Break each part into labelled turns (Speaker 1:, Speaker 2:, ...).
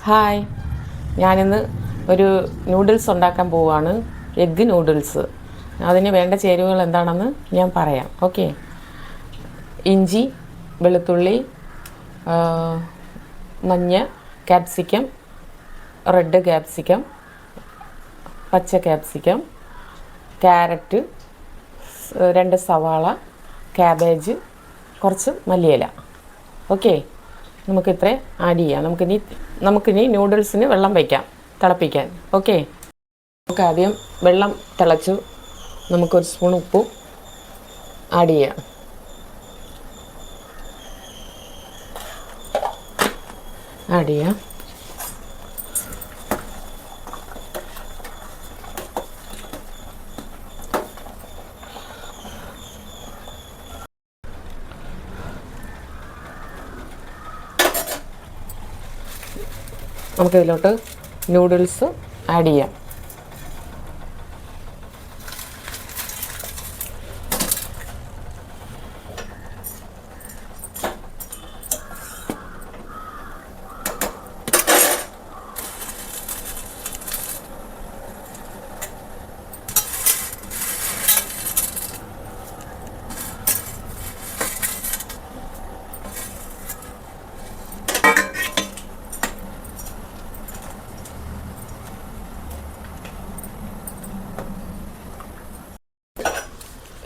Speaker 1: Hi, ഞാനിന്ന് ഒരു noodles ഉണ്ടാക്കാൻ പോവുകയാണ്. Egg noodles. അതിന് വേണ്ട ചേരുവകൾ എന്താണെന്ന് ഞാൻ പറയാം. ഓക്കെ. ഇഞ്ചി, വെളുത്തുള്ളി, മഞ്ഞ ക്യാപ്സിക്കം, റെഡ് ക്യാപ്സിക്കം, പച്ച ക്യാപ്സിക്കം, ക്യാരറ്റ്, 2 സവാള, ക്യാബേജ്, കുറച്ച് മല്ലിയില. ഓക്കെ, നമുക്കിത്രേ ആഡ് ചെയ്യാം. നമുക്കിനി നൂഡിൽസിന് വെള്ളം വയ്ക്കാം, തിളപ്പിക്കാൻ. ഓക്കെ, നമുക്ക് ആദ്യം വെള്ളം തിളച്ചു. നമുക്കൊരു സ്പൂൺ ഉപ്പും ആഡ് ചെയ്യാം. നമുക്കിതിലോട്ട് നൂഡിൽസ് ആഡ് ചെയ്യാം.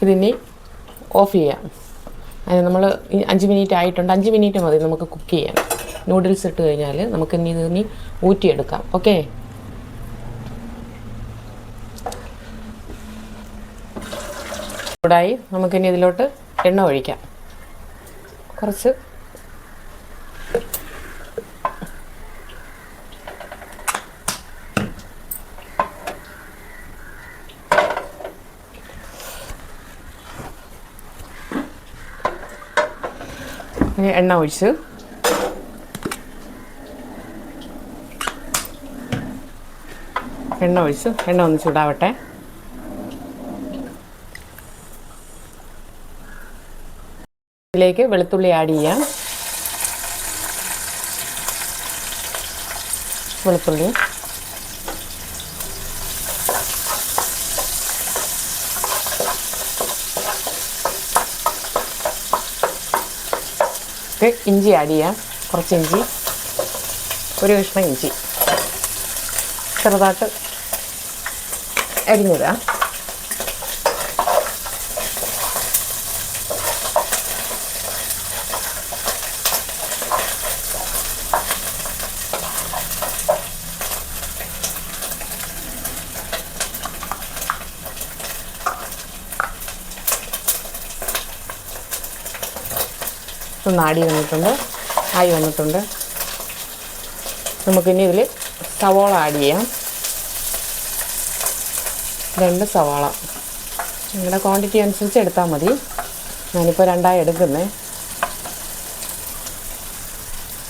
Speaker 1: ഇതിനി ഓഫ് ചെയ്യാം. അതിന് നമ്മൾ 5 മിനിറ്റ് ആയിട്ടുണ്ട്. 5 മിനിറ്റ് മതി നമുക്ക് കുക്ക് ചെയ്യാൻ. നൂഡിൽസ് ഇട്ട് കഴിഞ്ഞാൽ നമുക്കിനി ഇതിനി ഊറ്റിയെടുക്കാം. ഓക്കെ, ചൂടായി. നമുക്കിനി ഇതിലോട്ട് എണ്ണ ഒഴിക്കാം. കുറച്ച് എണ്ണ ഒഴിച്ച് എണ്ണ ഒന്ന് ചൂടാവട്ടെ. ഇതിലേക്ക് വെളുത്തുള്ളി ആഡ് ചെയ്യാം. വെളുത്തുള്ളി ഇഞ്ചി ആഡ് ചെയ്യാം. കുറച്ച് ഇഞ്ചി, ഒരു കഷ്ണം ഇഞ്ചി ചെറുതായിട്ട് അരിഞ്ഞിടാം. ഒന്ന് ആയി വന്നിട്ടുണ്ട്. നമുക്കിനി ഇതിൽ സവാള ആഡ് ചെയ്യാം. 2 സവാള. നിങ്ങളുടെ ക്വാണ്ടിറ്റി അനുസരിച്ച് എടുത്താൽ മതി. ഞാനിപ്പോൾ 2 എടുക്കുന്നത്.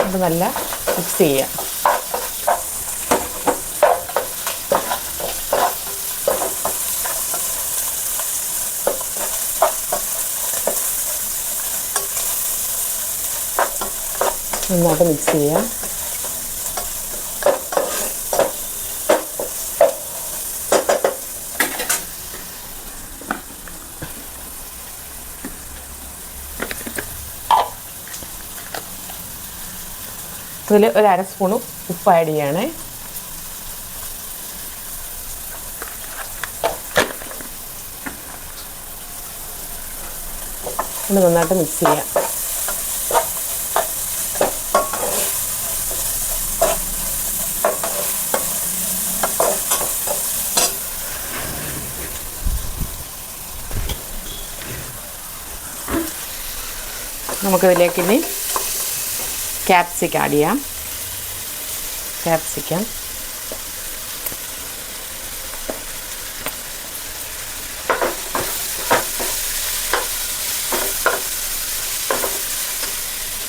Speaker 1: അത് നല്ല മിക്സ് ചെയ്യാം. നന്നായിട്ട് മിക്സ് ചെയ്യാം. ഇതിൽ ഒരു 1/2 സ്പൂണ് ഉപ്പ് ആഡ് ചെയ്യണേ. ഇത് നന്നായിട്ട് മിക്സ് ചെയ്യാം. നമുക്കിതിലേക്ക് ഇനി ക്യാപ്സിക്കം ആഡ് ചെയ്യാം. ക്യാപ്സിക്കം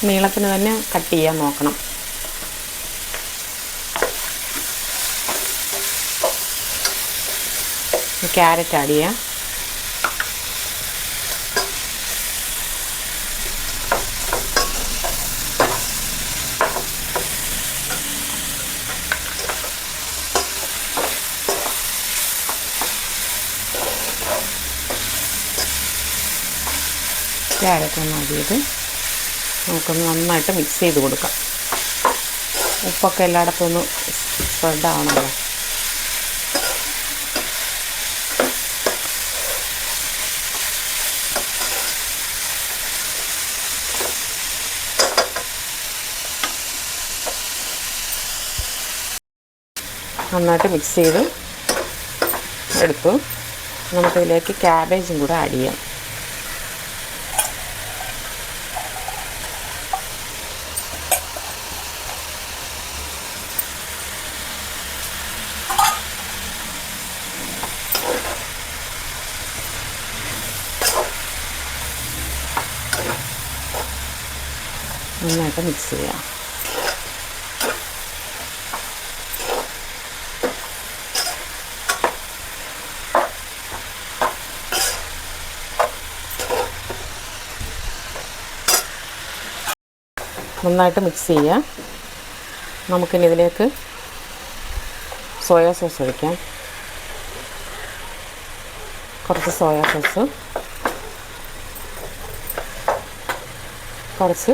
Speaker 1: നീളത്തിന് തന്നെ കട്ട് ചെയ്യാൻ നോക്കണം. ക്യാരറ്റ് ആഡ് ചെയ്യാം. ക്യാരറ്റ് ഒന്ന് ആഡ് ചെയ്ത് നമുക്കൊന്ന് നന്നായിട്ട് മിക്സ് ചെയ്ത് കൊടുക്കാം. ഉപ്പൊക്കെ എല്ലായിടത്തും ഒന്ന് സ്പ്രെഡ് ആവണമല്ലോ. നന്നായിട്ട് മിക്സ് ചെയ്ത് എടുത്തു. നമുക്കിതിലേക്ക് ക്യാബേജും കൂടെ ആഡ് ചെയ്യാം. നന്നായിട്ട് മിക്സ് ചെയ്യാം. നന്നായിട്ട് മിക്സ് ചെയ്യുക. നമുക്കിനി ഇതിലേക്ക് സോയാ സോസ് ഒഴിക്കാം. കുറച്ച് സോയാ സോസ്, കുറച്ച്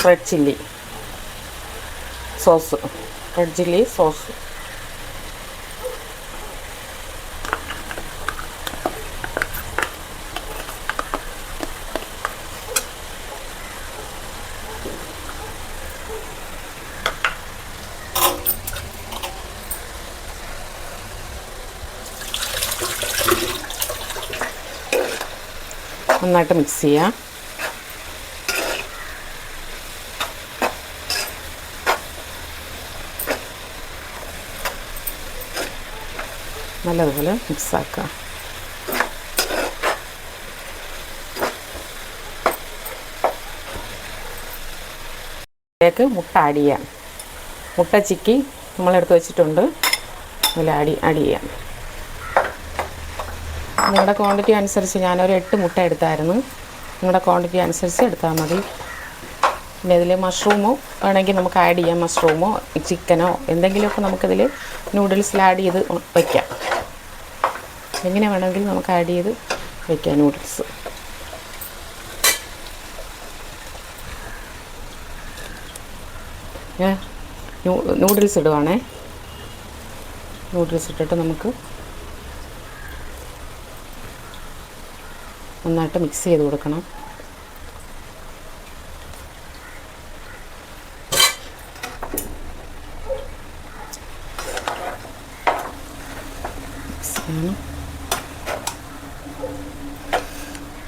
Speaker 1: റെഡ് ചില്ലി സോസ്, നന്നായിട്ട് മിക്സ് ചെയ്യാം. നല്ലതുപോലെ മിക്സാക്കുക. ഇതിലേക്ക് മുട്ട ആഡ് ചെയ്യാം. മുട്ട ചിക്കി നമ്മളെടുത്ത് വെച്ചിട്ടുണ്ട്. അതിൽ ആഡ് ചെയ്യാം. നിങ്ങളുടെ ക്വാണ്ടിറ്റി അനുസരിച്ച് ഞാനൊരു 8 മുട്ട എടുത്തായിരുന്നു. നിങ്ങളുടെ ക്വാണ്ടിറ്റി അനുസരിച്ച് എടുത്താൽ മതി. പിന്നെ ഇതിൽ മഷ്റൂമോ വേണമെങ്കിൽ നമുക്ക് ആഡ് ചെയ്യാം. മഷ്റൂമോ ചിക്കനോ എന്തെങ്കിലുമൊക്കെ നമുക്കിതിൽ നൂഡിൽസിൽ ആഡ് ചെയ്ത് വയ്ക്കാം. എങ്ങനെ വേണമെങ്കിലും നമുക്ക് ആഡ് ചെയ്ത് വയ്ക്കാം നൂഡിൽസ്. ഞാൻ നൂഡിൽസ് ഇടുവാണേ. നൂഡിൽസ് ഇട്ടിട്ട് നമുക്ക് നന്നായിട്ട് മിക്സ് ചെയ്ത് കൊടുക്കണം.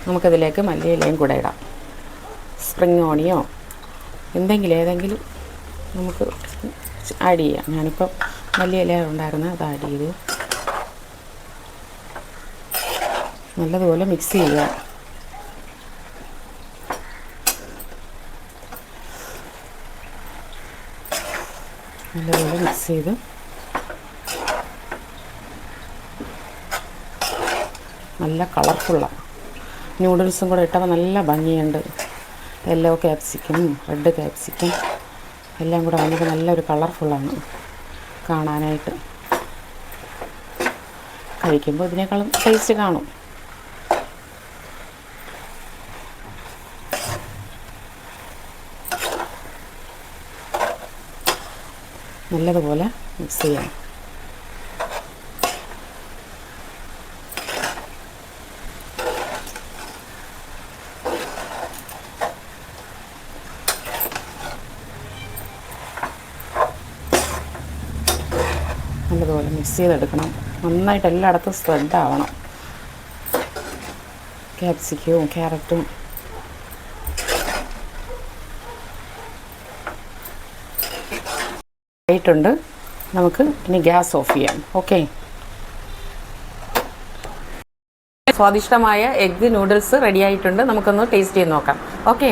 Speaker 1: നമുക്കതിലേക്ക് മല്ലിയിലയും കൂടെ ഇടാം. സ്പ്രിങ് ഓണിയോ ഏതെങ്കിലും നമുക്ക് ആഡ് ചെയ്യാം. ഞാനിപ്പോൾ മല്ലിയില ഉണ്ടായിരുന്നു, അത് ആഡ് ചെയ്തു. നല്ലതുപോലെ മിക്സ് ചെയ്യുക. നല്ലതുപോലെ മിക്സ് ചെയ്ത് നല്ല കളർഫുള്ളാണ്. നൂഡിൽസും കൂടെ ഇട്ടപ്പോൾ നല്ല ഭംഗിയുണ്ട്. യെല്ലോ ക്യാപ്സിക്കം, റെഡ് ക്യാപ്സിക്കം എല്ലാം കൂടെ വന്നപ്പോൾ നല്ലൊരു കളർഫുള്ളാണ് കാണാനായിട്ട്. കഴിക്കുമ്പോൾ ഇതിനേക്കാളും ടേസ്റ്റ് കാണും. നല്ലതുപോലെ മിക്സ് ചെയ്യാം. നല്ലതുപോലെ മിക്സ് ചെയ്തെടുക്കണം. നന്നായിട്ട് എല്ലായിടത്തും സ്പ്രെഡ് ആവണം. ക്യാപ്സിക്കവും ക്യാരറ്റും ആയിട്ടുണ്ട്. നമുക്ക് ഇനി ഗ്യാസ് ഓഫ് ചെയ്യാം. ഓക്കെ. സ്വാദിഷ്ടമായ എഗ്ഗ് നൂഡിൽസ് റെഡി ആയിട്ടുണ്ട്. നമുക്കൊന്ന് ടേസ്റ്റ് ചെയ്ത് നോക്കാം. ഓക്കെ.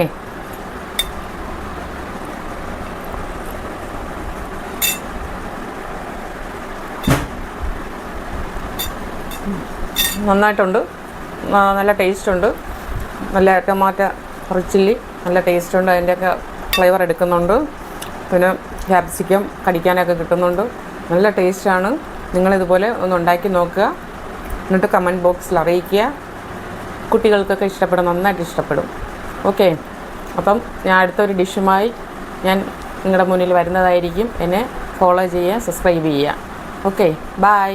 Speaker 1: നന്നായിട്ടുണ്ട്. നല്ല ടേസ്റ്റുണ്ട്. നല്ല ടൊമാറ്റോ റെഡ് ചില്ലി നല്ല ടേസ്റ്റുണ്ട്. അതിൻ്റെയൊക്കെ ഫ്ലേവർ എടുക്കുന്നുണ്ട്. പിന്നെ ക്യാപ്സിക്കം കടിക്കാനൊക്കെ കിട്ടുന്നുണ്ട്. നല്ല ടേസ്റ്റാണ്. നിങ്ങളിതുപോലെ ഒന്ന് ഉണ്ടാക്കി നോക്കുക. എന്നിട്ട് കമൻറ്റ് ബോക്സിൽ അറിയിക്കുക. കുട്ടികൾക്കൊക്കെ ഇഷ്ടപ്പെടും, നന്നായിട്ട് ഇഷ്ടപ്പെടും. ഓക്കെ, അപ്പം ഞാൻ അടുത്തൊരു ഡിഷുമായി ഞാൻ നിങ്ങളുടെ മുന്നിൽ വരുന്നതായിരിക്കും. എന്നെ ഫോളോ ചെയ്യുക, സബ്സ്ക്രൈബ് ചെയ്യുക. Okay, by.